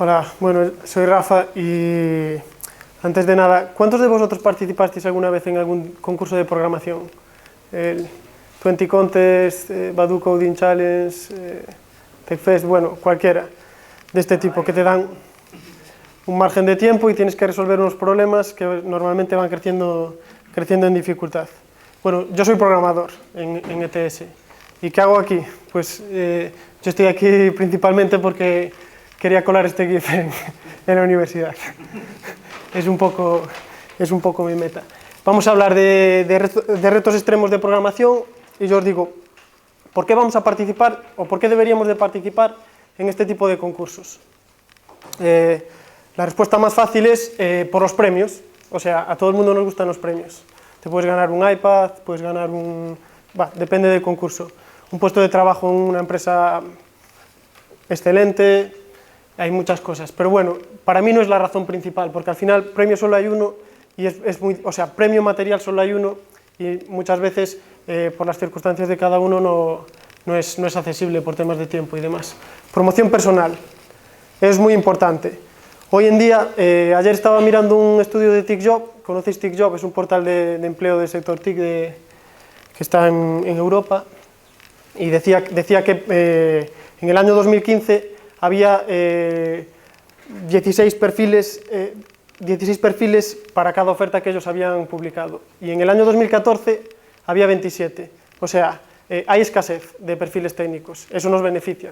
Hola, bueno, soy Rafa y antes de nada, ¿cuántos de vosotros participasteis alguna vez en algún concurso de programación? El 20 Contest, Badu Coding Challenge, TechFest, bueno, cualquiera de este tipo, que te dan un margen de tiempo y tienes que resolver unos problemas que normalmente van creciendo en dificultad. Bueno, yo soy programador en ETS. ¿Y qué hago aquí? Pues yo estoy aquí principalmente porque quería colar este GIF en la universidad. Es un poco mi meta. Vamos a hablar de retos extremos de programación y yo os digo, ¿por qué vamos a participar o por qué deberíamos de participar en este tipo de concursos? La respuesta más fácil es por los premios. O sea, a todo el mundo nos gustan los premios. Te puedes ganar un iPad, puedes ganar depende del concurso. Un puesto de trabajo en una empresa excelente, hay muchas cosas. Pero bueno, para mí no es la razón principal, porque al final premio solo hay uno, y premio material solo hay uno, y muchas veces por las circunstancias de cada uno no es accesible por temas de tiempo y demás. Promoción personal, es muy importante. Hoy en día, ayer estaba mirando un estudio de TICJob, ¿conocéis TICJob? Es un portal de empleo del sector TIC que está en Europa, y decía que en el año 2015 había 16 perfiles para cada oferta que ellos habían publicado, y en el año 2014 había 27, o sea, hay escasez de perfiles técnicos. Eso nos beneficia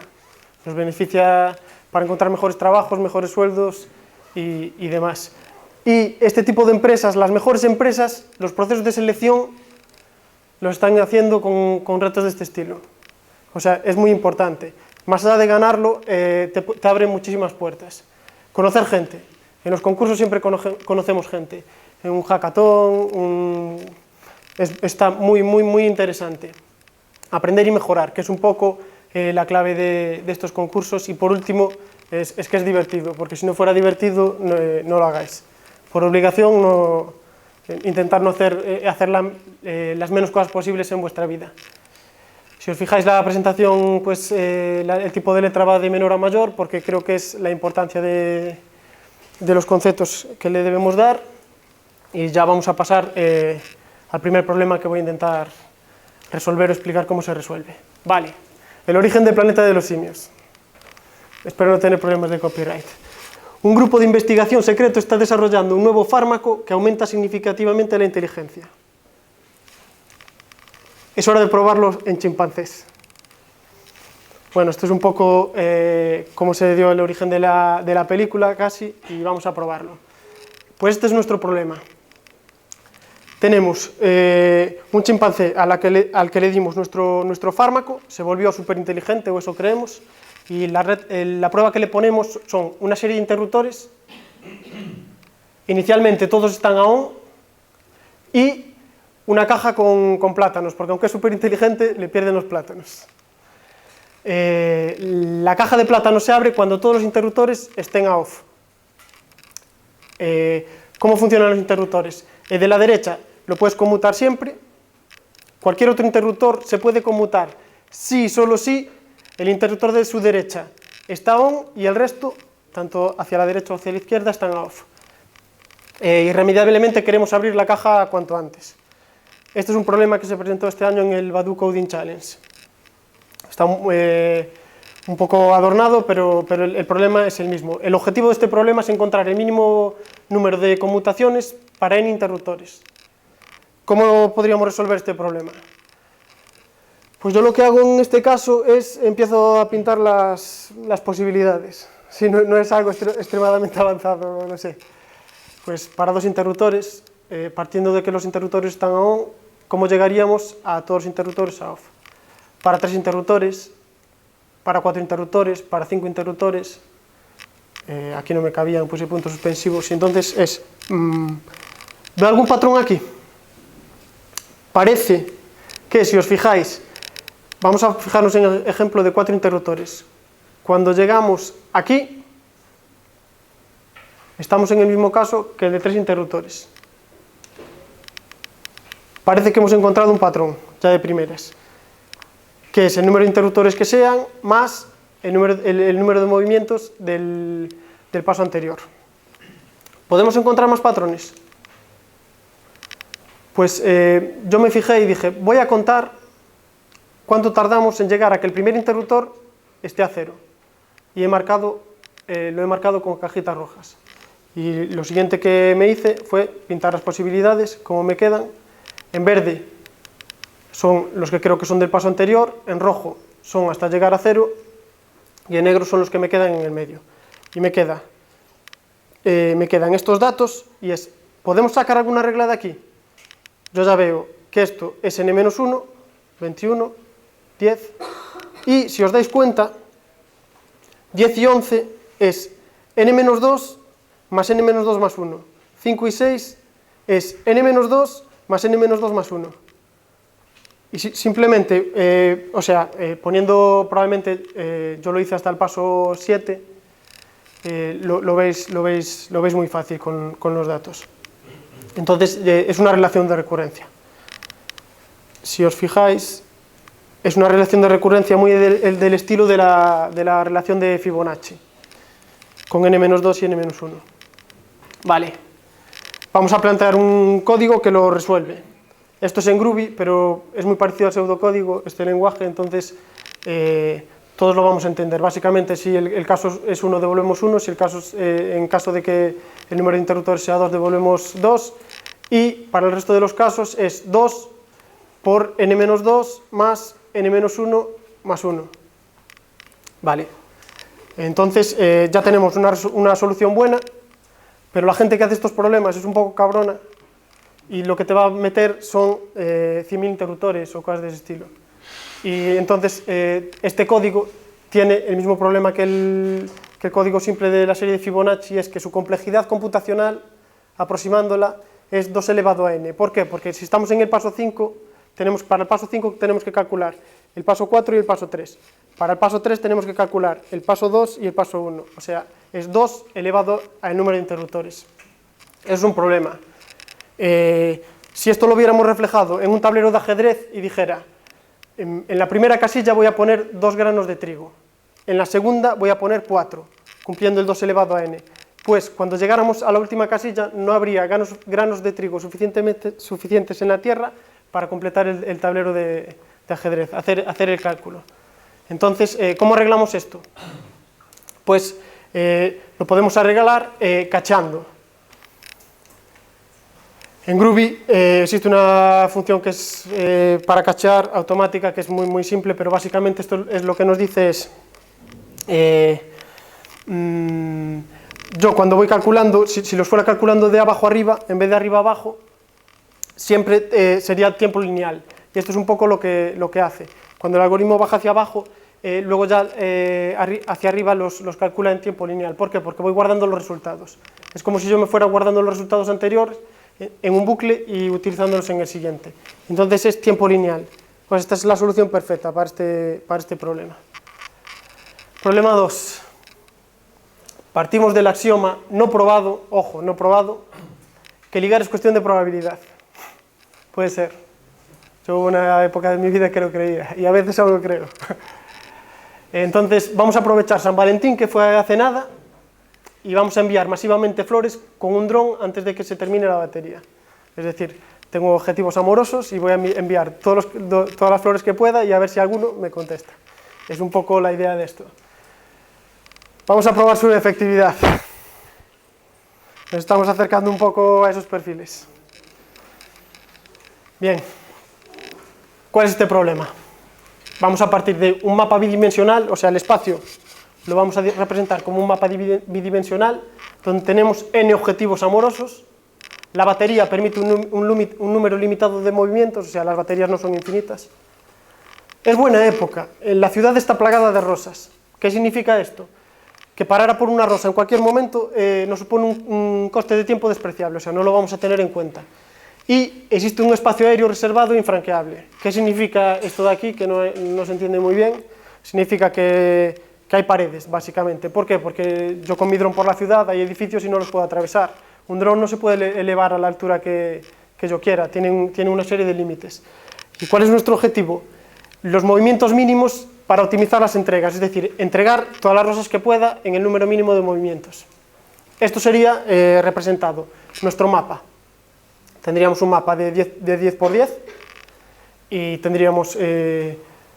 para encontrar mejores trabajos, mejores sueldos y demás. Y este tipo de empresas, las mejores empresas, los procesos de selección los están haciendo con retos de este estilo. O sea, es muy importante. Más allá de ganarlo, te abre muchísimas puertas. Conocer gente. En los concursos siempre conocemos gente. En un hackathon está muy interesante. Aprender y mejorar, que es un poco la clave de estos concursos. Y por último, es que es divertido, porque si no fuera divertido, no lo hagáis. Por obligación, intentar no hacer las menos cosas posibles en vuestra vida. Si os fijáis la presentación, pues el tipo de letra va de menor a mayor, porque creo que es la importancia de los conceptos que le debemos dar. Y ya vamos a pasar al primer problema que voy a intentar resolver o explicar cómo se resuelve. Vale, el origen del planeta de los simios. Espero no tener problemas de copyright. Un grupo de investigación secreto está desarrollando un nuevo fármaco que aumenta significativamente la inteligencia. Es hora de probarlo en chimpancés. Bueno, esto es un poco cómo se dio el origen de la película, casi, y vamos a probarlo. Pues este es nuestro problema. Tenemos un chimpancé al que le dimos nuestro fármaco, se volvió súper inteligente, o eso creemos, y la prueba que le ponemos son una serie de interruptores. Inicialmente todos están a on, y una caja con plátanos, porque aunque es súper inteligente, le pierden los plátanos. La caja de plátanos se abre cuando todos los interruptores estén a off. ¿Cómo funcionan los interruptores? El de la derecha lo puedes conmutar siempre. Cualquier otro interruptor se puede conmutar si y solo si el interruptor de su derecha está on y el resto, tanto hacia la derecha o hacia la izquierda, están a off. Irremediablemente queremos abrir la caja cuanto antes. Este es un problema que se presentó este año en el Badu Coding Challenge. Está un poco adornado, pero el problema es el mismo. El objetivo de este problema es encontrar el mínimo número de conmutaciones para n interruptores. ¿Cómo podríamos resolver este problema? Pues yo lo que hago en este caso es empiezo a pintar las posibilidades. Si no es algo extremadamente avanzado, no sé. Pues para dos interruptores, partiendo de que los interruptores están a on, ¿cómo llegaríamos a todos los interruptores a off? Para 3 interruptores, para 4 interruptores, para 5 interruptores, aquí no me cabían, puse puntos suspensivos, y entonces ¿veo algún patrón aquí? Parece que, si os fijáis, vamos a fijarnos en el ejemplo de 4 interruptores. Cuando llegamos aquí, estamos en el mismo caso que el de 3 interruptores. Parece que hemos encontrado un patrón, ya de primeras, que es el número de interruptores que sean, más el número de movimientos del paso anterior. ¿Podemos encontrar más patrones? Pues yo me fijé y dije, voy a contar cuánto tardamos en llegar a que el primer interruptor esté a 0. Y lo he marcado con cajitas rojas. Y lo siguiente que me hice fue pintar las posibilidades, como me quedan. En verde son los que creo que son del paso anterior, en rojo son hasta llegar a 0, y en negro son los que me quedan en el medio. Y me quedan estos datos, y es, ¿podemos sacar alguna regla de aquí? Yo ya veo que esto es n-1, 21, 10, y si os dais cuenta, 10 y 11 es n-2 más n-2 más 1. 5 y 6 es n-2 más n-2 más 1. Y simplemente, poniendo probablemente, yo lo hice hasta el paso 7, lo veis muy fácil con los datos. Entonces, es una relación de recurrencia. Si os fijáis, es una relación de recurrencia muy del estilo de la relación de Fibonacci, con n-2 y n-1. Vale, vamos a plantear un código que lo resuelve. Esto es en Groovy, pero es muy parecido al pseudocódigo, este lenguaje, entonces todos lo vamos a entender. Básicamente, si el caso es 1, devolvemos 1, si en caso de que el número de interruptores sea 2, devolvemos 2, y para el resto de los casos es 2 por n-2 más n-1 más 1. Vale, entonces ya tenemos una solución buena, pero la gente que hace estos problemas es un poco cabrona y lo que te va a meter son 100.000 interruptores o cosas de ese estilo. Y entonces este código tiene el mismo problema que el código simple de la serie de Fibonacci, es que su complejidad computacional, aproximándola, es 2 elevado a n. ¿Por qué? Porque si estamos en el paso 5, para el paso 5 tenemos que calcular el paso 4 y el paso 3. Para el paso 3 tenemos que calcular el paso 2 y el paso 1. O sea, es 2 elevado al número de interruptores. Es un problema. Si esto lo viéramos reflejado en un tablero de ajedrez y dijera, en la primera casilla voy a poner 2 granos de trigo, en la segunda voy a poner 4, cumpliendo el 2 elevado a n. Pues cuando llegáramos a la última casilla no habría granos de trigo suficientes en la tierra para completar el tablero de ajedrez, hacer el cálculo. Entonces, ¿cómo arreglamos esto? Pues lo podemos arreglar cacheando. En Groovy existe una función que es para cachear automática, que es muy simple, pero básicamente esto es lo que nos dice es, yo cuando voy calculando, si los fuera calculando de abajo a arriba, en vez de arriba a abajo, siempre sería el tiempo lineal. Y esto es un poco lo que hace. Cuando el algoritmo baja hacia abajo, luego ya hacia arriba los calcula en tiempo lineal. ¿Por qué? Porque voy guardando los resultados. Es como si yo me fuera guardando los resultados anteriores en un bucle y utilizándolos en el siguiente. Entonces es tiempo lineal. Pues esta es la solución perfecta para este problema. Problema 2. Partimos del axioma no probado, ojo, no probado, que ligar es cuestión de probabilidad. Puede ser. Yo hubo una época de mi vida que lo creía, y a veces aún lo creo. Entonces vamos a aprovechar San Valentín, que fue hace nada, y vamos a enviar masivamente flores con un dron antes de que se termine la batería. Es decir, tengo objetivos amorosos y voy a enviar todas las flores que pueda y a ver si alguno me contesta. Es un poco la idea de esto. Vamos a probar su efectividad. Nos estamos acercando un poco a esos perfiles. Bien. ¿Cuál es este problema? Vamos a partir de un mapa bidimensional, o sea, el espacio lo vamos a representar como un mapa bidimensional, donde tenemos n objetivos amorosos. La batería permite un número limitado de movimientos, o sea, las baterías no son infinitas. Es buena época, la ciudad está plagada de rosas. ¿Qué significa esto? Que parar a por una rosa en cualquier momento nos supone un coste de tiempo despreciable, o sea, no lo vamos a tener en cuenta. Y existe un espacio aéreo reservado e infranqueable. ¿Qué significa esto de aquí? Que no se entiende muy bien. Significa que hay paredes, básicamente. ¿Por qué? Porque yo con mi dron por la ciudad hay edificios y no los puedo atravesar. Un dron no se puede elevar a la altura que yo quiera, tiene una serie de límites. ¿Y cuál es nuestro objetivo? Los movimientos mínimos para optimizar las entregas, es decir, entregar todas las rosas que pueda en el número mínimo de movimientos. Esto sería representado nuestro mapa. Tendríamos un mapa de 10 por 10 y tendríamos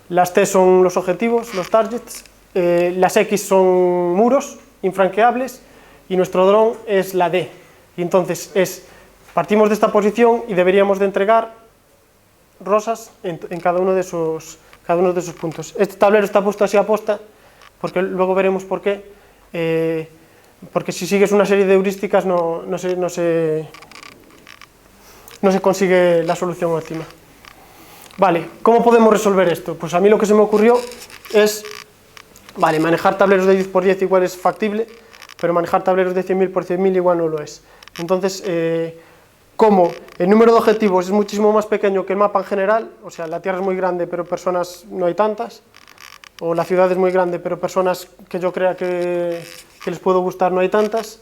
las T son los objetivos, los targets, las X son muros infranqueables y nuestro dron es la D. Y entonces partimos de esta posición y deberíamos de entregar rosas en cada uno de esos puntos. Este tablero está puesto así a posta porque luego veremos por qué. Porque si sigues una serie de heurísticas no se consigue la solución óptima. Vale, ¿cómo podemos resolver esto? Pues a mí lo que se me ocurrió es, vale, manejar tableros de 10 por 10 igual es factible, pero manejar tableros de 100.000 por 100.000 igual no lo es. Entonces, como el número de objetivos es muchísimo más pequeño que el mapa en general, o sea, la Tierra es muy grande pero personas no hay tantas, o la ciudad es muy grande pero personas que yo crea que les puedo gustar no hay tantas,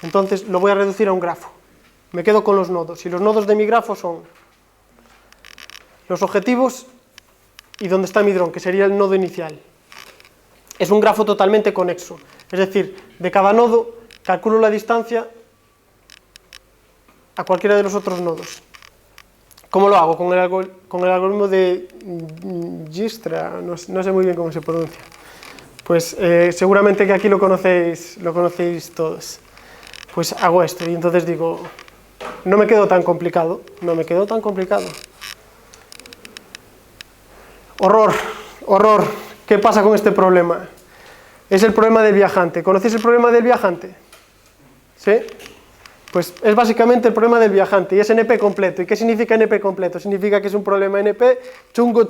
entonces lo voy a reducir a un grafo. Me quedo con los nodos, y los nodos de mi grafo son los objetivos y donde está mi dron, que sería el nodo inicial. Es un grafo totalmente conexo, es decir, de cada nodo calculo la distancia a cualquiera de los otros nodos. ¿Cómo lo hago? Con el algoritmo de Dijkstra, no sé muy bien cómo se pronuncia. Pues seguramente que aquí lo conocéis todos. Pues hago esto y entonces digo, no me quedo tan complicado. Horror, ¿qué pasa con este problema? Es el problema del viajante. ¿Conocéis el problema del viajante? ¿Sí? Pues es básicamente el problema del viajante y es NP completo. ¿Y qué significa NP completo? Significa que es un problema NP chungo.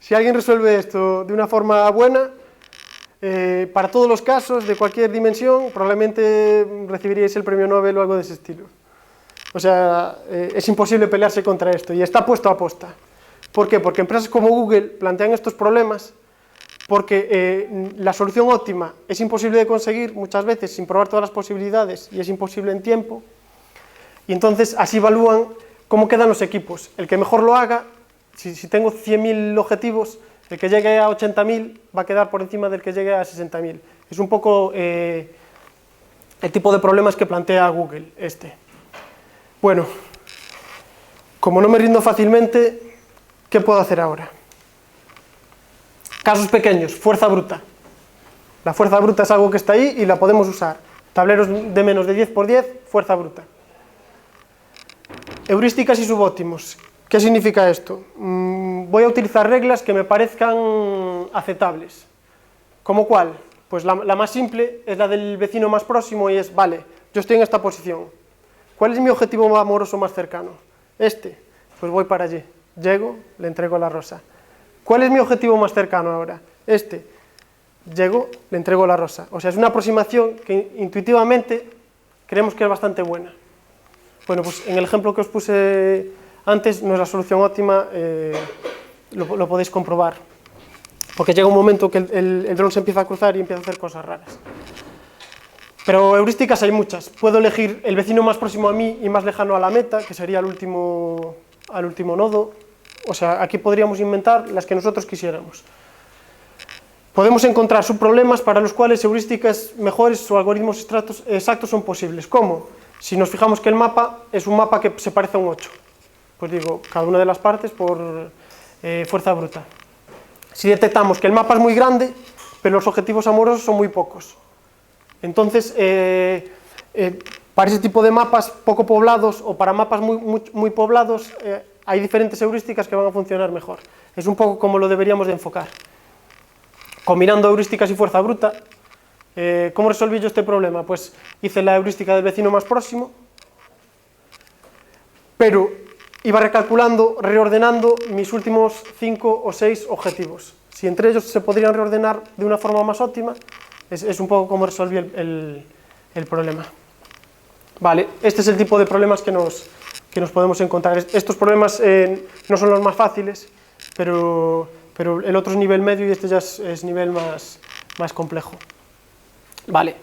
Si alguien resuelve esto de una forma buena, para todos los casos, de cualquier dimensión, probablemente recibiríais el premio Nobel o algo de ese estilo. O sea, es imposible pelearse contra esto y está puesto a posta. ¿Por qué? Porque empresas como Google plantean estos problemas porque la solución óptima es imposible de conseguir muchas veces sin probar todas las posibilidades y es imposible en tiempo, y entonces así evalúan cómo quedan los equipos. El que mejor lo haga, si tengo 100.000 objetivos, el que llegue a 80.000 va a quedar por encima del que llegue a 60.000. Es un poco el tipo de problemas que plantea Google este. Bueno, como no me rindo fácilmente, ¿qué puedo hacer ahora? Casos pequeños, fuerza bruta. La fuerza bruta es algo que está ahí y la podemos usar. Tableros de menos de 10 por 10, fuerza bruta. Heurísticas y subóptimos. ¿Qué significa esto? Voy a utilizar reglas que me parezcan aceptables. ¿Cómo cuál? Pues la más simple es la del vecino más próximo y es, vale, yo estoy en esta posición. ¿Cuál es mi objetivo amoroso más cercano? Este. Pues voy para allí. Llego, le entrego la rosa. ¿Cuál es mi objetivo más cercano ahora? Este. Llego, le entrego la rosa. O sea, es una aproximación que intuitivamente creemos que es bastante buena. Bueno, pues en el ejemplo que os puse antes no es la solución óptima, lo podéis comprobar. Porque llega un momento que el dron se empieza a cruzar y empieza a hacer cosas raras. Pero heurísticas hay muchas. Puedo elegir el vecino más próximo a mí y más lejano a la meta, que sería al último nodo. O sea, aquí podríamos inventar las que nosotros quisiéramos. Podemos encontrar subproblemas para los cuales heurísticas mejores o algoritmos exactos son posibles. ¿Cómo? Si nos fijamos que el mapa es un mapa que se parece a un 8. Pues digo, cada una de las partes por fuerza bruta. Si detectamos que el mapa es muy grande, pero los objetivos amorosos son muy pocos. Entonces, para ese tipo de mapas poco poblados o para mapas muy poblados, hay diferentes heurísticas que van a funcionar mejor. Es un poco como lo deberíamos de enfocar. Combinando heurísticas y fuerza bruta, ¿cómo resolví yo este problema? Pues hice la heurística del vecino más próximo, pero iba recalculando, reordenando mis últimos 5 o 6 objetivos. Si entre ellos se podrían reordenar de una forma más óptima, es un poco como resolví el problema. Vale, este es el tipo de problemas que nos podemos encontrar. Estos problemas no son los más fáciles, pero el otro es nivel medio y este ya es nivel más complejo. Vale.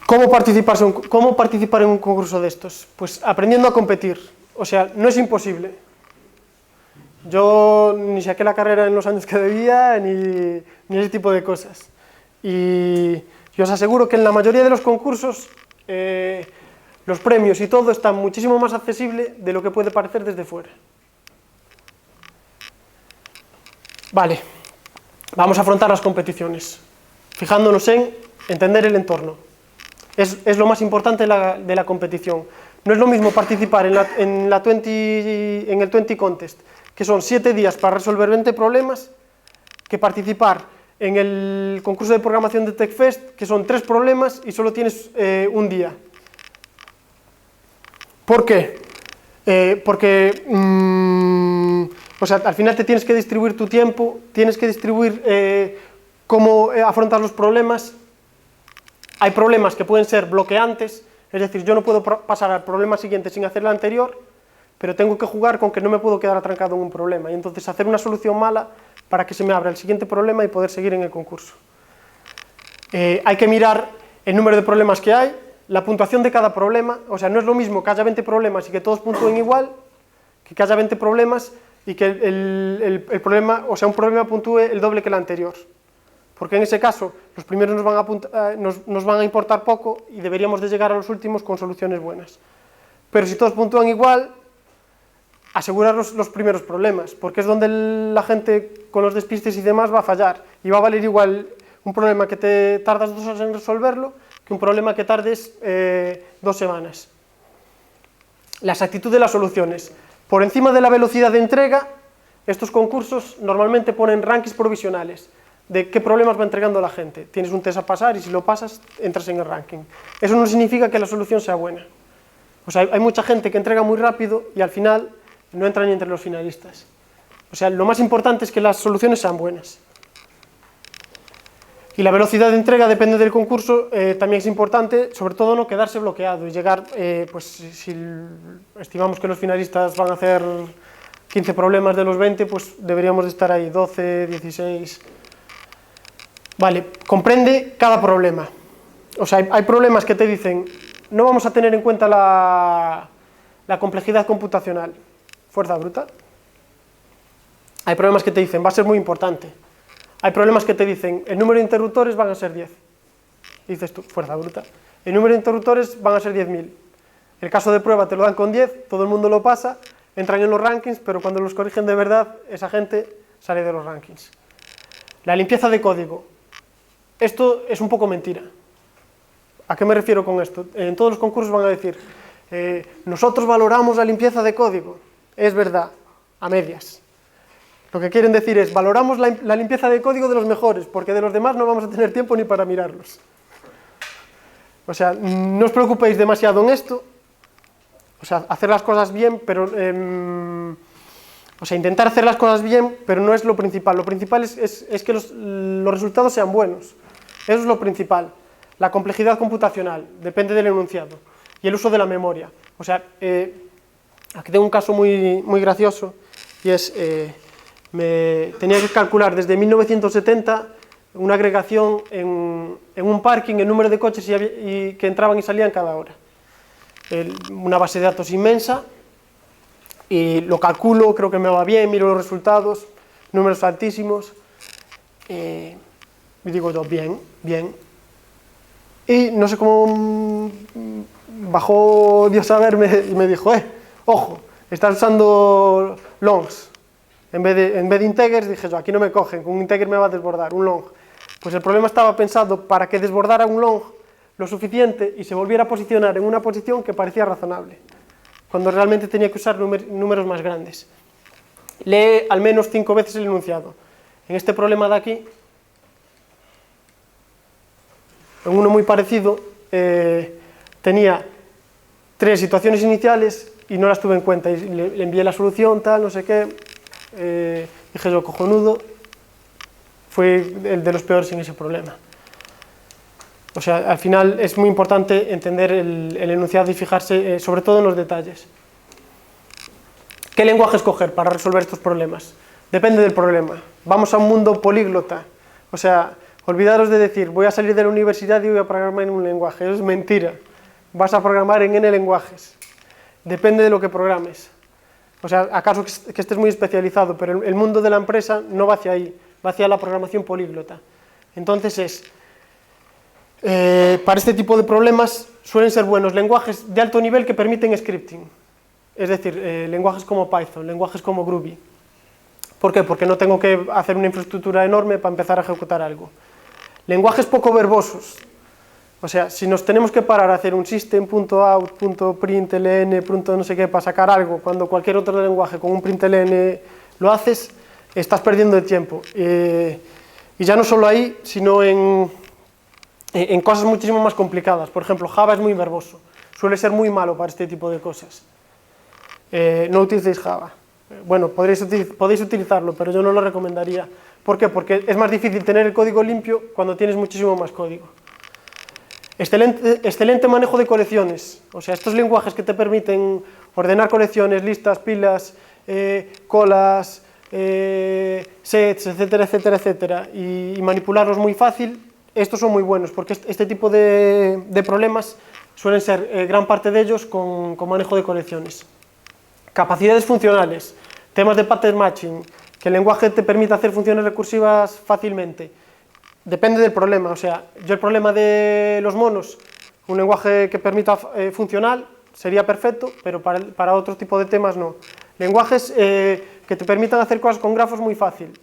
¿Cómo participar en un concurso de estos? Pues aprendiendo a competir. O sea, no es imposible. Yo ni saqué la carrera en los años que debía, ni ese tipo de cosas. Y Y os aseguro que en la mayoría de los concursos los premios y todo están muchísimo más accesible de lo que puede parecer desde fuera. Vale, vamos a afrontar las competiciones, fijándonos en entender el entorno. Es lo más importante de la competición. No es lo mismo participar en el 20 Contest, que son 7 días para resolver 20 problemas, que participar en el concurso de programación de TechFest, que son 3 problemas y solo tienes un día. ¿Por qué? Porque o sea, al final te tienes que distribuir tu tiempo, tienes que distribuir cómo afrontar los problemas. Hay problemas que pueden ser bloqueantes, es decir, yo no puedo pasar al problema siguiente sin hacer el anterior, pero tengo que jugar con que no me puedo quedar atrancado en un problema y entonces hacer una solución mala para que se me abra el siguiente problema y poder seguir en el concurso. Hay que mirar el número de problemas que hay, la puntuación de cada problema, o sea, no es lo mismo que haya 20 problemas y que todos puntúen igual, que haya 20 problemas y que el problema, o sea, un problema puntúe el doble que el anterior. Porque en ese caso los primeros nos van a importar poco y deberíamos de llegar a los últimos con soluciones buenas. Pero si todos puntúan igual, asegurar los primeros problemas, porque es donde la gente con los despistes y demás va a fallar, y va a valer igual un problema que te tardas 2 horas en resolverlo que un problema que tardes 2 semanas. La exactitud de las soluciones. Por encima de la velocidad de entrega, estos concursos normalmente ponen rankings provisionales de qué problemas va entregando la gente. Tienes un test a pasar y si lo pasas, entras en el ranking. Eso no significa que la solución sea buena. O sea, hay mucha gente que entrega muy rápido y al final no entra ni entre los finalistas. O sea, lo más importante es que las soluciones sean buenas. Y la velocidad de entrega depende del concurso, también es importante, sobre todo no quedarse bloqueado y llegar, pues si estimamos que los finalistas van a hacer 15 problemas de los 20, pues deberíamos de estar ahí 12, 16... Vale, comprende cada problema. O sea, hay problemas que te dicen, no vamos a tener en cuenta la complejidad computacional, fuerza bruta. Hay problemas que te dicen, va a ser muy importante. Hay problemas que te dicen, el número de interruptores van a ser 10. Y dices tú, fuerza bruta. El número de interruptores van a ser 10.000. El caso de prueba te lo dan con 10, todo el mundo lo pasa, entran en los rankings, pero cuando los corrigen de verdad, esa gente sale de los rankings. La limpieza de código. Esto es un poco mentira. ¿A qué me refiero con esto? En todos los concursos van a decir, nosotros valoramos la limpieza de código. Es verdad, a medias. Lo que quieren decir es, valoramos la limpieza de código de los mejores, porque de los demás no vamos a tener tiempo ni para mirarlos. O sea, no os preocupéis demasiado en esto. O sea, hacer las cosas bien, pero... o sea, intentar hacer las cosas bien, pero no es lo principal. Lo principal es que los resultados sean buenos. Eso es lo principal. La complejidad computacional, depende del enunciado. Y el uso de la memoria. O sea, aquí tengo un caso muy, muy gracioso, y es, tenía que calcular desde 1970 una agregación en un parking, el número de coches que entraban y salían cada hora. Una base de datos inmensa, y lo calculo, creo que me va bien, miro los resultados, números altísimos, y digo yo, bien, bien. Y no sé cómo bajó Dios a verme y me dijo, ojo, estás usando longs en vez de integers. Dije yo, aquí no me cogen, con un integer me va a desbordar, un long. Pues el problema estaba pensado para que desbordara un long lo suficiente y se volviera a posicionar en una posición que parecía razonable, cuando realmente tenía que usar números más grandes. Lee al menos 5 veces el enunciado. En este problema de aquí, en uno muy parecido, tenía 3 situaciones iniciales y no las tuve en cuenta, y le envié la solución, tal, no sé qué, dije yo, cojonudo, fue el de los peores en ese problema. O sea, al final es muy importante entender el enunciado y fijarse sobre todo en los detalles. ¿Qué lenguaje escoger para resolver estos problemas? Depende del problema. Vamos a un mundo políglota. O sea, olvidaros de decir, voy a salir de la universidad y voy a programar en un lenguaje. Eso es mentira. Vas a programar en N lenguajes. Depende de lo que programes. O sea, acaso que estés muy especializado, pero el mundo de la empresa no va hacia ahí, va hacia la programación políglota. Entonces es, Para este tipo de problemas suelen ser buenos lenguajes de alto nivel que permiten scripting, es decir, lenguajes como Python, lenguajes como Groovy. ¿Por qué? Porque no tengo que hacer una infraestructura enorme para empezar a ejecutar algo. Lenguajes poco verbosos, o sea, si nos tenemos que parar a hacer un system.out, .println, no sé qué, para sacar algo, cuando cualquier otro lenguaje con un println lo haces, estás perdiendo el tiempo. Y ya no solo ahí, sino en cosas muchísimo más complicadas. Por ejemplo, Java es muy verboso, suele ser muy malo para este tipo de cosas. No utilicéis Java. Bueno, podéis utilizarlo, pero yo no lo recomendaría. ¿Por qué? Porque es más difícil tener el código limpio cuando tienes muchísimo más código. Excelente manejo de colecciones, o sea, estos lenguajes que te permiten ordenar colecciones, listas, pilas, colas, sets, etcétera, etcétera, etcétera, y manipularlos muy fácil, estos son muy buenos, porque este tipo de problemas suelen ser, gran parte de ellos, con manejo de colecciones. Capacidades funcionales, temas de pattern matching, que el lenguaje te permita hacer funciones recursivas fácilmente. Depende del problema, o sea, yo el problema de los monos, un lenguaje que permita funcional sería perfecto, pero para otro tipo de temas no. Lenguajes que te permitan hacer cosas con grafos muy fácil.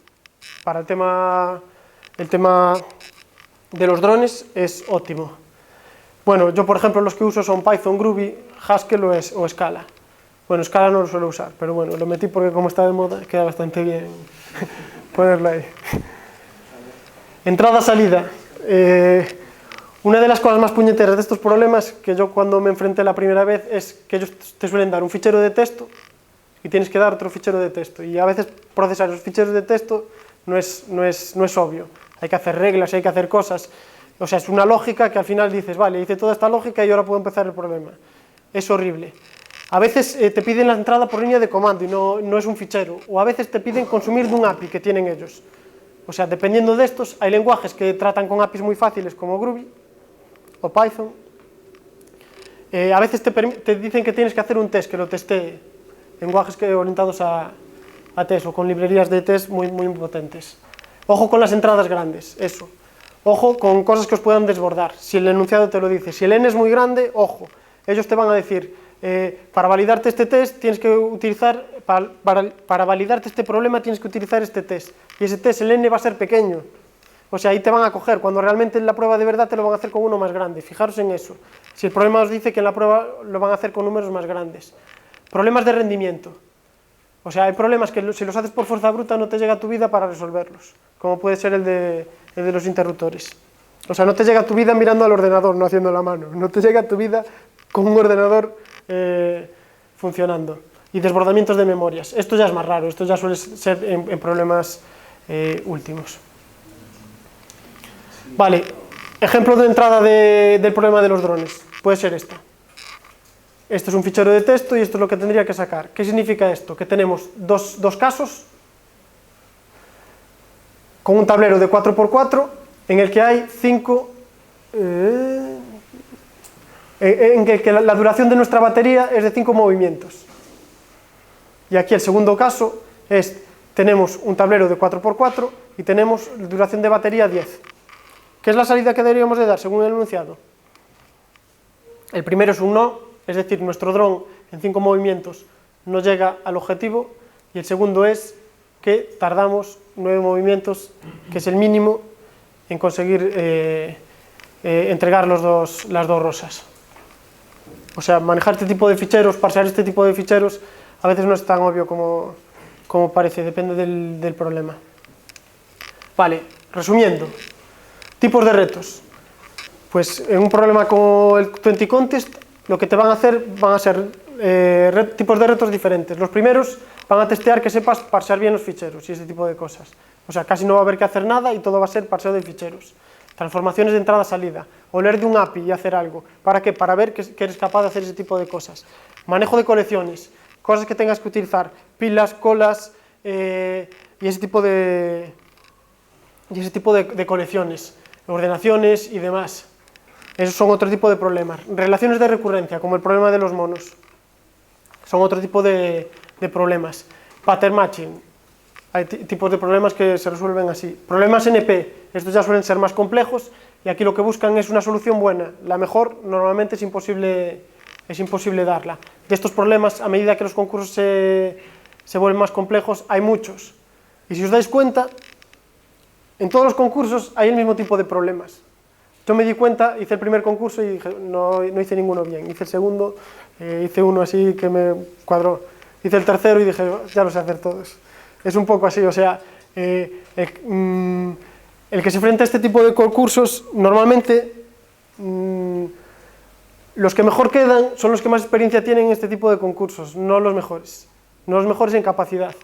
Para el tema de los drones es óptimo. Bueno, yo por ejemplo los que uso son Python, Groovy, Haskell o Scala. Bueno, Scala no lo suelo usar, pero bueno, lo metí porque como está de moda queda bastante bien ponerlo ahí. Entrada-salida. Una de las cosas más puñeteras de estos problemas, que yo cuando me enfrenté la primera vez, es que ellos te suelen dar un fichero de texto y tienes que dar otro fichero de texto. Y a veces procesar los ficheros de texto no es obvio. Hay que hacer reglas, hay que hacer cosas. O sea, es una lógica que al final dices, vale, hice toda esta lógica y ahora puedo empezar el problema. Es horrible. A veces te piden la entrada por línea de comando y no es un fichero. O a veces te piden consumir de un API que tienen ellos. O sea, dependiendo de estos, hay lenguajes que tratan con APIs muy fáciles como Groovy o Python. A veces te dicen que tienes que hacer un test, que lo testee. Lenguajes orientados a test o con librerías de test muy potentes. Ojo con las entradas grandes, eso. Ojo con cosas que os puedan desbordar. Si el enunciado te lo dice. Si el n es muy grande, ojo. Ellos te van a decir, para validarte este test tienes que utilizar, para validarte este problema tienes que utilizar este test. Y ese test, el n va a ser pequeño. O sea, ahí te van a coger, cuando realmente en la prueba de verdad te lo van a hacer con uno más grande. Fijaros en eso. Si el problema os dice que en la prueba lo van a hacer con números más grandes. Problemas de rendimiento. O sea, hay problemas que si los haces por fuerza bruta no te llega a tu vida para resolverlos, como puede ser el de los interruptores. O sea, no te llega a tu vida mirando al ordenador, no haciendo la mano. No te llega a tu vida con un ordenador funcionando. Y desbordamientos de memorias. Esto ya es más raro, esto ya suele ser en problemas últimos. Vale, ejemplo de entrada del problema de los drones. Puede ser esto. Esto es un fichero de texto y esto es lo que tendría que sacar. ¿Qué significa esto? Que tenemos dos casos con un tablero de 4x4 en el que hay 5... en que la duración de nuestra batería es de 5 movimientos. Y aquí el segundo caso es, tenemos un tablero de 4x4 y tenemos duración de batería 10. ¿Qué es la salida que deberíamos de dar según el enunciado? El primero es un no, es decir, nuestro dron en 5 movimientos no llega al objetivo, y el segundo es que tardamos 9 movimientos, que es el mínimo, en conseguir entregar las dos rosas. O sea, manejar este tipo de ficheros, parsear este tipo de ficheros, a veces no es tan obvio como parece, depende del problema. Vale, resumiendo, tipos de retos. Pues en un problema como el 20 Contest, lo que te van a hacer van a ser tipos de retos diferentes. Los primeros van a testear que sepas parsear bien los ficheros y ese tipo de cosas. O sea, casi no va a haber que hacer nada y todo va a ser parseo de ficheros. Transformaciones de entrada-salida, o leer de un API y hacer algo. ¿Para qué? Para ver que eres capaz de hacer ese tipo de cosas. Manejo de colecciones, cosas que tengas que utilizar, pilas, colas y ese tipo de colecciones, ordenaciones y demás. Esos son otro tipo de problemas. Relaciones de recurrencia, como el problema de los monos, son otro tipo de problemas. Pattern matching, hay tipos de problemas que se resuelven así. Problemas NP, estos ya suelen ser más complejos y aquí lo que buscan es una solución buena. La mejor normalmente es imposible darla. De estos problemas, a medida que los concursos se vuelven más complejos, hay muchos. Y si os dais cuenta, en todos los concursos hay el mismo tipo de problemas. Yo me di cuenta, hice el primer concurso y dije, no hice ninguno bien. Hice el segundo, hice uno así que me cuadró. Hice el tercero y dije, ya lo sé hacer todos. Es un poco así, o sea, el que se enfrenta a este tipo de concursos, normalmente los que mejor quedan son los que más experiencia tienen en este tipo de concursos, no los mejores. No los mejores en capacidad.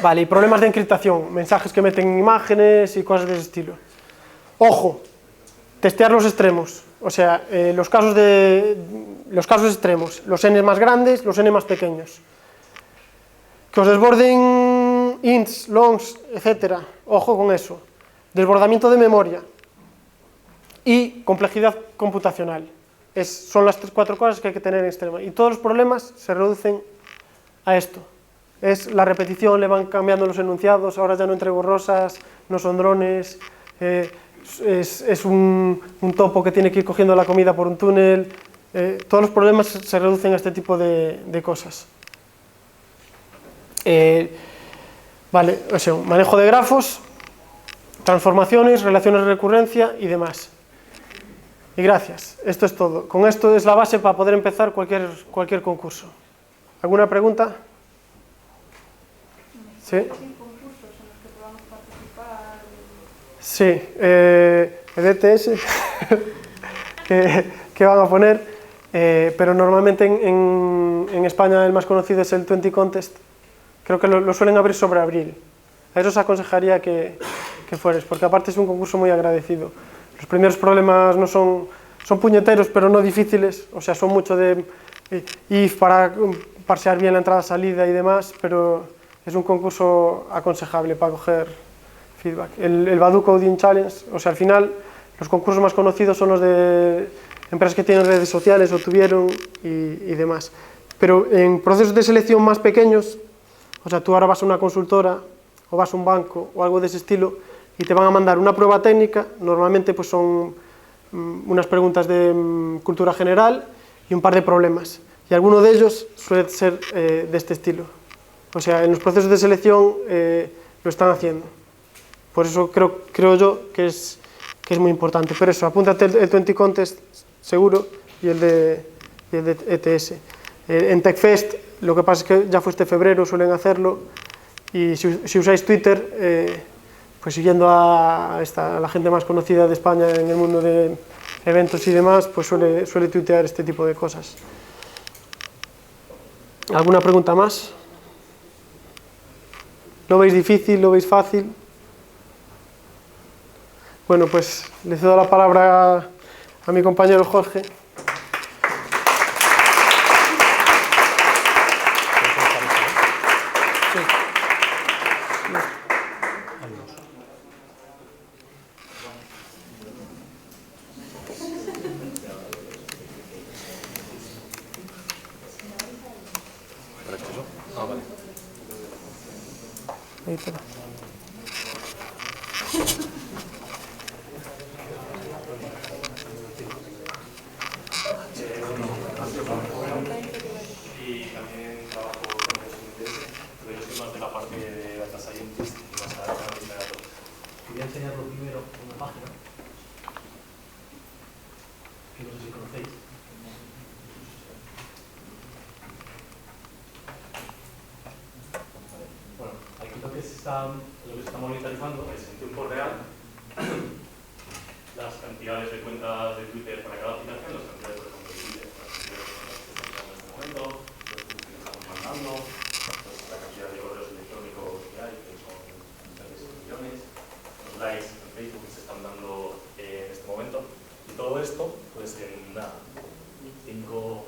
Vale, y problemas de encriptación, mensajes que meten imágenes y cosas de ese estilo. Ojo, testear los extremos, o sea, los casos extremos, los n más grandes, los n más pequeños. Que os desborden ints, longs, etc. Ojo con eso. Desbordamiento de memoria y complejidad computacional. Son las 4 cosas que hay que tener en extrema. Y todos los problemas se reducen a esto. Es la repetición, le van cambiando los enunciados, ahora ya no entrego rosas, no son drones, es un topo que tiene que ir cogiendo la comida por un túnel. Todos los problemas se reducen a este tipo de cosas. Vale, o sea, manejo de grafos, transformaciones, relaciones de recurrencia y demás. Y gracias, esto es todo. Con esto es la base para poder empezar cualquier concurso. ¿Alguna pregunta? ¿Sí? ¿Hay concursos en los que podamos participar? Sí, el ETS que van a poner, pero normalmente en España el más conocido es el 20 Contest. Creo que lo suelen abrir sobre abril. A eso os aconsejaría que fueres, porque aparte es un concurso muy agradecido. Los primeros problemas no son puñeteros, pero no difíciles, o sea, son mucho de if para parsear bien la entrada-salida y demás, pero es un concurso aconsejable para coger feedback. El Badu Coding Challenge, o sea, al final los concursos más conocidos son los de empresas que tienen redes sociales o tuvieron y demás. Pero en procesos de selección más pequeños, o sea, tú ahora vas a una consultora o vas a un banco o algo de ese estilo y te van a mandar una prueba técnica, normalmente pues son unas preguntas de cultura general y un par de problemas. Y alguno de ellos suele ser de este estilo. O sea, en los procesos de selección lo están haciendo. Por eso creo yo que es muy importante. Pero eso, apúntate el 20 Contest seguro y el de ETS. En TechFest, lo que pasa es que ya fue este febrero, suelen hacerlo. Y si usáis Twitter, pues siguiendo a la gente más conocida de España en el mundo de eventos y demás, pues suele tuitear este tipo de cosas. ¿Alguna pregunta más? ¿Lo veis difícil? ¿Lo veis fácil? Bueno, pues le cedo la palabra a mi compañero Jorge. Ahí está. Y también trabajo con el ITS, pero yo soy más de la parte de Data Scientist y más a la analista de datos. Quería enseñarlo primero en una página, que no sé si conocéis. Bueno, aquí lo que se está monitorizando es en tiempo real las cantidades de cuentas de Twitter para cada aplicación, las cantidades, por ejemplo, de Twitter, las cantidades de cuentas que estamos en este momento, los tweets que estamos mandando, la cantidad de correos electrónicos que hay, que son millones y millones, los likes en Facebook que se están dando en este momento. Y todo esto, pues en nada, 25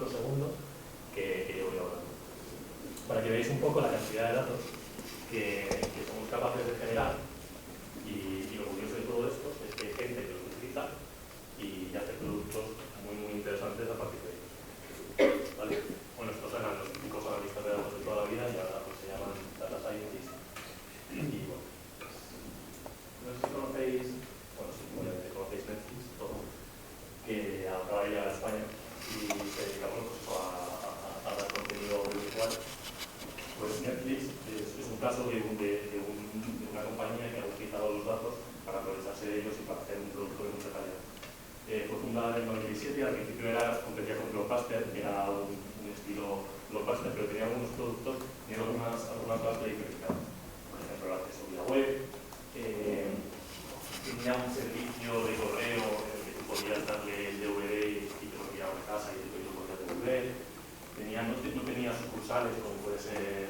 segundos que yo voy hablando. Para que veáis un poco la cantidad de datos que somos capaces de generar. Y lo curioso de todo esto es que hay gente que los utiliza y hace productos muy interesantes a partir de ellos. ¿Vale? Bueno, estos eran los típicos analistas de datos de toda la vida y ahora pues, se llaman Data Scientists. Y bueno, pues, no sé si conocéis medios y para hacer un producto de mucha calidad. Fue fundada en el 97, al principio competía con Blockbuster, que era un estilo Blockbuster, pero tenía algunos productos y algunas cosas que diferenciaban. Por ejemplo, el acceso vía web, tenía un servicio de correo en el que tú podías darle el DVD y te lo enviaba a casa y te lo podías devolver. No tenía sucursales como puede ser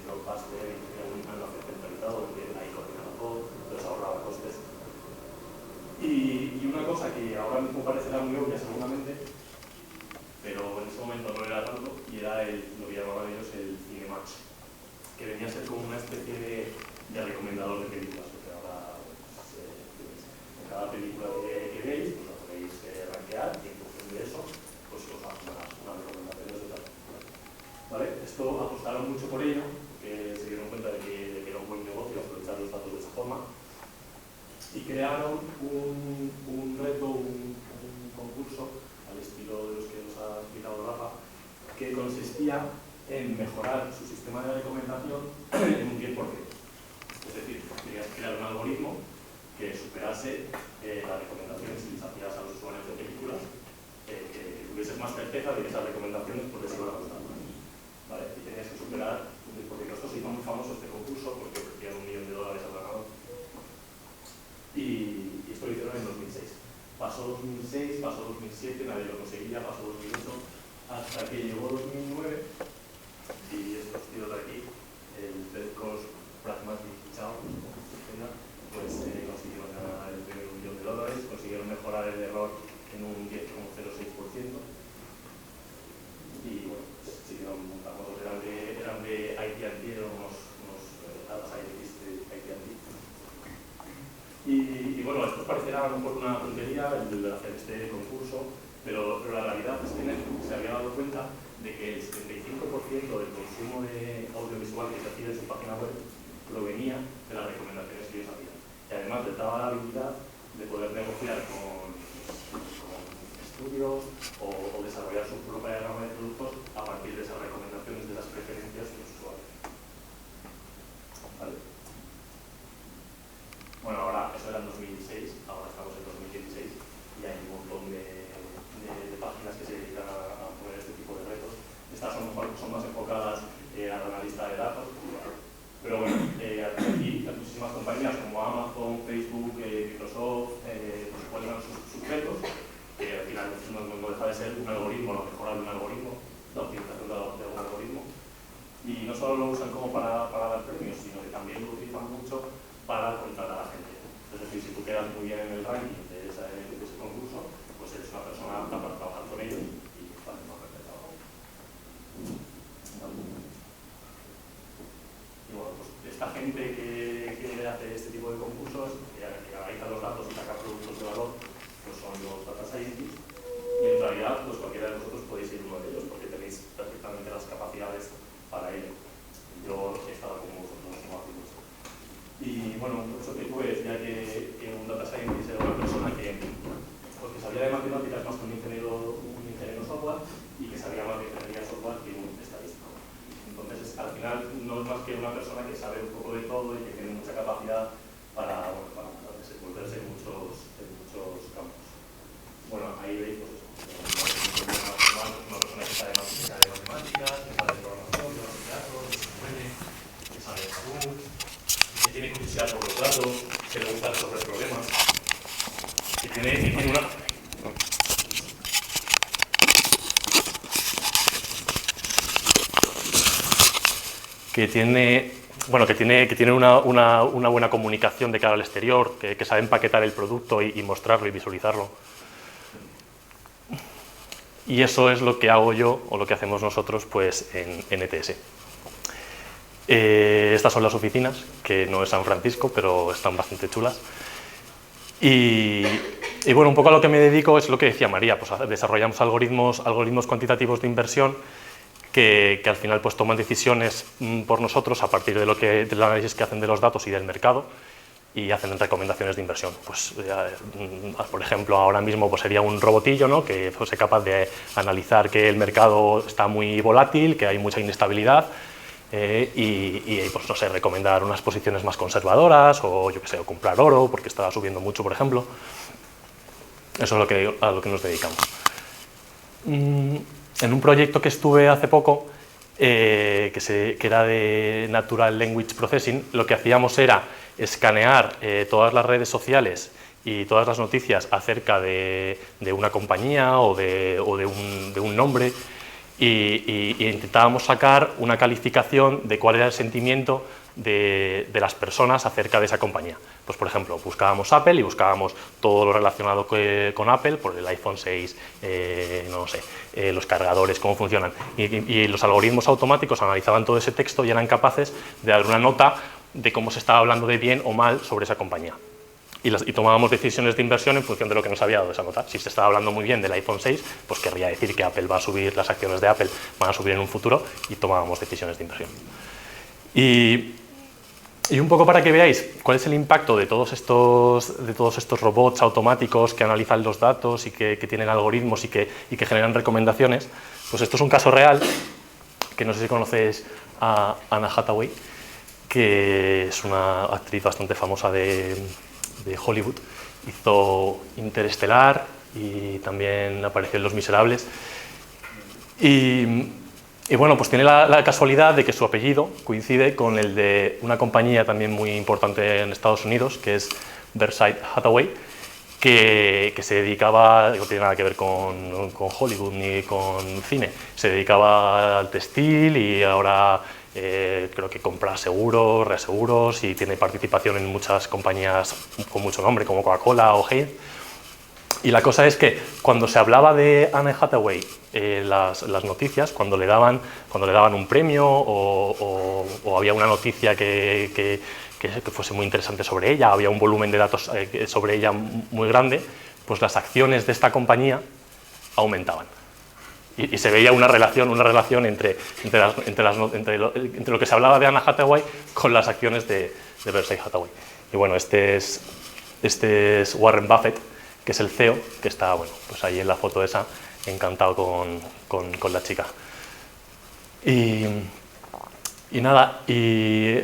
Blockbuster, y tenía un almacén centralizado donde ahí coordinaba todo, entonces ahorraba costes. Y una cosa que ahora mismo parecerá muy obvia seguramente, pero en ese momento no era tanto, y era lo que llamaban ellos el Cinemax, que venía a ser como una especie de recomendador de películas, porque ahora en cada película que veis, pues la podéis rankear y en función de eso, pues os hace unas recomendaciones de tal película. ¿Vale? Esto apostaron mucho por ello, que se dieron cuenta de que era un buen negocio aprovechar los datos de esa forma, y crearon un reto, un concurso, al estilo de los que nos ha explicado Rafa, que consistía en mejorar su sistema de recomendación en un 10%. Es decir, tenías que crear un algoritmo que superase las recomendaciones y les hacías a los usuarios de películas que tuvieses más certeza de que esas recomendaciones pues, les iban a gustar más. ¿Vale? Y tenías que superar, porque esto se hizo muy famoso este concurso, porque ofrecían $1 millón al ganador. Y esto lo hicieron en 2006. Pasó 2006, pasó 2007, nadie lo conseguía, pasó 2008, hasta que llegó 2009 y estos tíos de aquí, el Bedcos Pragmatic Chow, pues consiguieron ganar el primer $1 millón, consiguieron mejorar el error en un 10,06%. Y bueno, pues siguieron montando, eran de AT&T, eran unos data scientists de AT&T. Y bueno, esto parecerá a lo mejor una tontería el de hacer este concurso, pero la realidad es que Netflix se había dado cuenta de que el 75% del consumo de audiovisual que se hacía en su página web provenía de las recomendaciones que ellos hacían. Y además les daba la habilidad de poder negociar con estudios o desarrollar su propia gama de productos a partir de esas recomendaciones, de las preferencias de los usuarios. ¿Vale? Bueno, ahora eso era en 2006, ahora estamos en 2016 y hay un montón de páginas que se dedican a poner este tipo de retos. Estas son más enfocadas al analista de datos, pero bueno, aquí hay muchísimas compañías como Amazon, Facebook, Microsoft, pues ponen sus retos, que al final no deja de ser un algoritmo, la mejora de un algoritmo, la optimización de un algoritmo. Y no solo lo usan como para dar premios, sino que también lo utilizan mucho para contratar a la gente. Es decir, si tú quedas muy bien en el ranking de ese concurso, pues eres una persona apta para trabajar con ellos y para no perder trabajo. Y bueno, pues esta gente que hace este tipo de concursos, que analiza los datos y saca productos de valor, pues son los data scientists. Y en realidad, pues cualquiera de vosotros podéis ser uno de ellos, porque tenéis perfectamente las capacidades para ello. Yo he estado con vosotros como amigos. Y bueno, eso que tú decía que un data scientist era una persona que sabía de matemáticas más que un ingeniero software y que sabía más de ingeniería software que un estadístico. Entonces, al final, no es más que una persona que sabe un poco de todo y que tiene mucha capacidad para desenvolverse en muchos campos. Bueno, ahí veis, pues eso, una persona que sabe de matemáticas, que sabe de programación, de los teatros, que sabe de salud, que tiene curiosidad por los datos, que le gusta resolver problemas, que tiene una... que tiene una buena comunicación de cara al exterior, que sabe empaquetar el producto y mostrarlo y visualizarlo. Y eso es lo que hago yo, o lo que hacemos nosotros pues, en ETS. Estas son las oficinas, que no es San Francisco, pero están bastante chulas. Y bueno, un poco a lo que me dedico es lo que decía María, pues desarrollamos algoritmos cuantitativos de inversión que al final pues toman decisiones por nosotros a partir del análisis que hacen de los datos y del mercado y hacen recomendaciones de inversión. Pues, por ejemplo, ahora mismo pues, sería un robotillo, ¿no? Que fuese capaz de analizar que el mercado está muy volátil, que hay mucha inestabilidad y pues, no sé, recomendar unas posiciones más conservadoras o, yo qué sé, o comprar oro porque estaba subiendo mucho, por ejemplo. Eso es a lo que nos dedicamos. En un proyecto que estuve hace poco, que era de Natural Language Processing, lo que hacíamos era escanear todas las redes sociales y todas las noticias acerca de una compañía o de un nombre y intentábamos sacar una calificación de cuál era el sentimiento de las personas acerca de esa compañía. Pues, por ejemplo, buscábamos Apple y buscábamos todo lo relacionado con Apple, por el iPhone 6, no sé, los cargadores, cómo funcionan. Y los algoritmos automáticos analizaban todo ese texto y eran capaces de dar una nota de cómo se estaba hablando de bien o mal sobre esa compañía. Y tomábamos decisiones de inversión en función de lo que nos había dado esa nota. Si se estaba hablando muy bien del iPhone 6, pues querría decir que Apple va a subir, las acciones de Apple van a subir en un futuro, y tomábamos decisiones de inversión. Y un poco para que veáis cuál es el impacto de todos estos robots automáticos que analizan los datos y que tienen algoritmos y que generan recomendaciones, pues esto es un caso real, que no sé si conocéis a Anna Hathaway, que es una actriz bastante famosa de Hollywood. Hizo Interestelar y también apareció en Los Miserables. Y bueno, pues tiene la casualidad de que su apellido coincide con el de una compañía también muy importante en Estados Unidos, que es Berkshire Hathaway, que se dedicaba, no tiene nada que ver con Hollywood ni con cine, se dedicaba al textil y ahora creo que compra seguros, reaseguros y tiene participación en muchas compañías con mucho nombre, como Coca-Cola o Heinz. Y la cosa es que cuando se hablaba de Anne Hathaway, las noticias, cuando le daban un premio o había una noticia que fuese muy interesante sobre ella, había un volumen de datos sobre ella muy grande, pues las acciones de esta compañía aumentaban. Y se veía una relación entre lo que se hablaba de Anne Hathaway con las acciones de Berkshire Hathaway. Y bueno, este es Warren Buffett, que es el CEO, que está, bueno, pues ahí en la foto esa, encantado con la chica. Y nada, y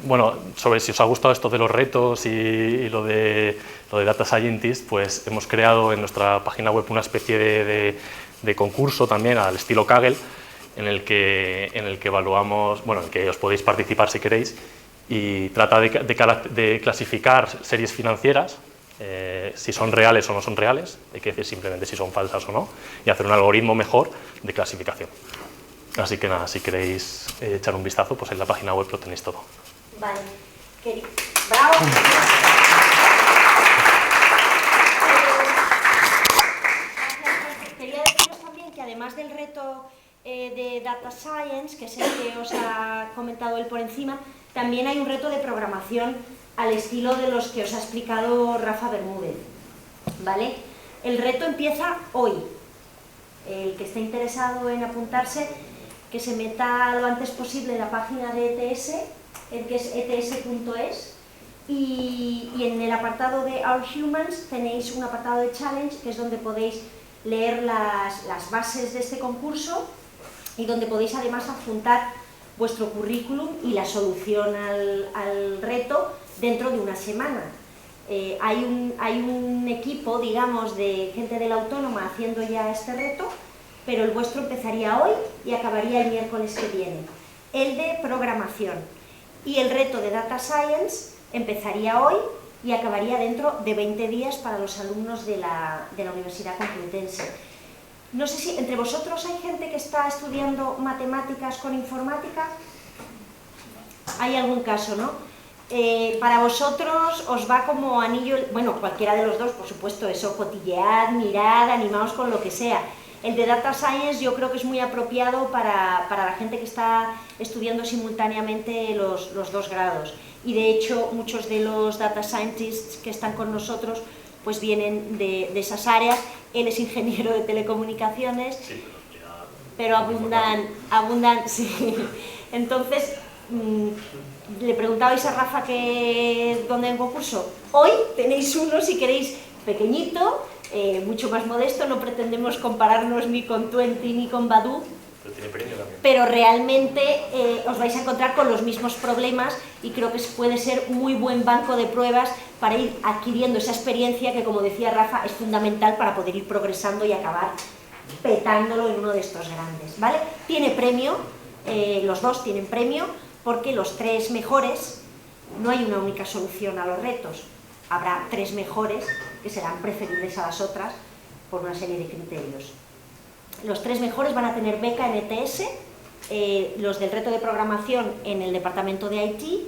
bueno, sobre si os ha gustado esto de los retos y lo de Data Scientist, pues hemos creado en nuestra página web una especie de concurso también al estilo Kaggle, en el que evaluamos, bueno, en el que os podéis participar si queréis, y trata de clasificar series financieras, si son reales o no son reales, hay que decir simplemente si son falsas o no, y hacer un algoritmo mejor de clasificación. Así que nada, si queréis echar un vistazo, pues en la página web lo tenéis todo. Vale, bravo. Quería deciros también que además del reto de Data Science, que es el que os ha comentado él por encima, también hay un reto de programación al estilo de los que os ha explicado Rafa Bermúdez, ¿vale? El reto empieza hoy. El que esté interesado en apuntarse, que se meta lo antes posible en la página de ETS, que es ets.es, y en el apartado de Our Humans tenéis un apartado de Challenge, que es donde podéis leer las bases de este concurso y donde podéis además adjuntar vuestro currículum y la solución al reto dentro de una semana. Hay un equipo, digamos, de gente de la Autónoma haciendo ya este reto, pero el vuestro empezaría hoy y acabaría el miércoles que viene. El de programación y el reto de Data Science empezaría hoy y acabaría dentro de 20 días para los alumnos de la Universidad Complutense. No sé si entre vosotros hay gente que está estudiando matemáticas con informática. Hay algún caso, ¿no? Para vosotros os va como anillo, bueno, cualquiera de los dos, por supuesto, eso, cotillead, mirad, animaos con lo que sea. El de Data Science yo creo que es muy apropiado para la gente que está estudiando simultáneamente los dos grados. Y de hecho, muchos de los Data Scientists que están con nosotros pues vienen de esas áreas. Él es ingeniero de telecomunicaciones, sí, pero abundan, sí. Entonces, le preguntabais a Rafa dónde hay un concurso. Hoy tenéis uno, si queréis, pequeñito, mucho más modesto, no pretendemos compararnos ni con Twenty ni con Badoo, Pero tiene premio también. Pero realmente os vais a encontrar con los mismos problemas y creo que puede ser muy buen banco de pruebas para ir adquiriendo esa experiencia que, como decía Rafa, es fundamental para poder ir progresando y acabar petándolo en uno de estos grandes, ¿vale? Tiene premio, los dos tienen premio, porque los 3 mejores, no hay una única solución a los retos, habrá 3 mejores que serán preferibles a las otras por una serie de criterios. Los 3 mejores van a tener beca en ETS, los del reto de programación en el departamento de IT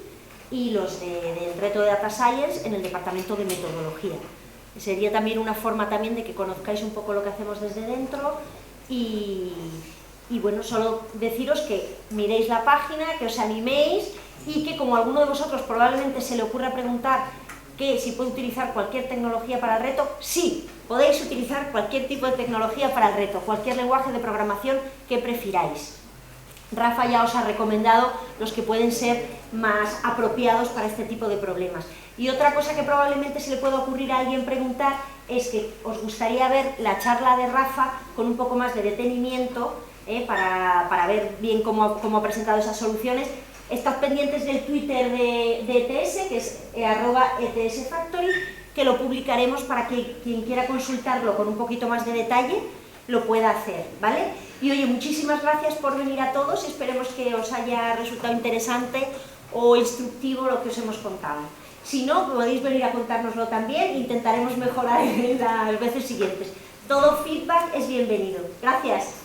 y los del reto de Data Science en el departamento de metodología. Sería también una forma también de que conozcáis un poco lo que hacemos desde dentro y bueno, solo deciros que miréis la página, que os animéis y que como a alguno de vosotros probablemente se le ocurra preguntar que si puede utilizar cualquier tecnología para el reto, sí, podéis utilizar cualquier tipo de tecnología para el reto, cualquier lenguaje de programación que prefiráis. Rafa ya os ha recomendado los que pueden ser más apropiados para este tipo de problemas. Y otra cosa que probablemente se le pueda ocurrir a alguien preguntar es que os gustaría ver la charla de Rafa con un poco más de detenimiento para ver bien cómo ha presentado esas soluciones. Estad pendientes del Twitter de ETS, que es @ETSFactory, que lo publicaremos para que quien quiera consultarlo con un poquito más de detalle lo pueda hacer, ¿vale? Y oye, muchísimas gracias por venir a todos, esperemos que os haya resultado interesante o instructivo lo que os hemos contado. Si no, podéis venir a contárnoslo también, intentaremos mejorar en las veces siguientes. Todo feedback es bienvenido. Gracias.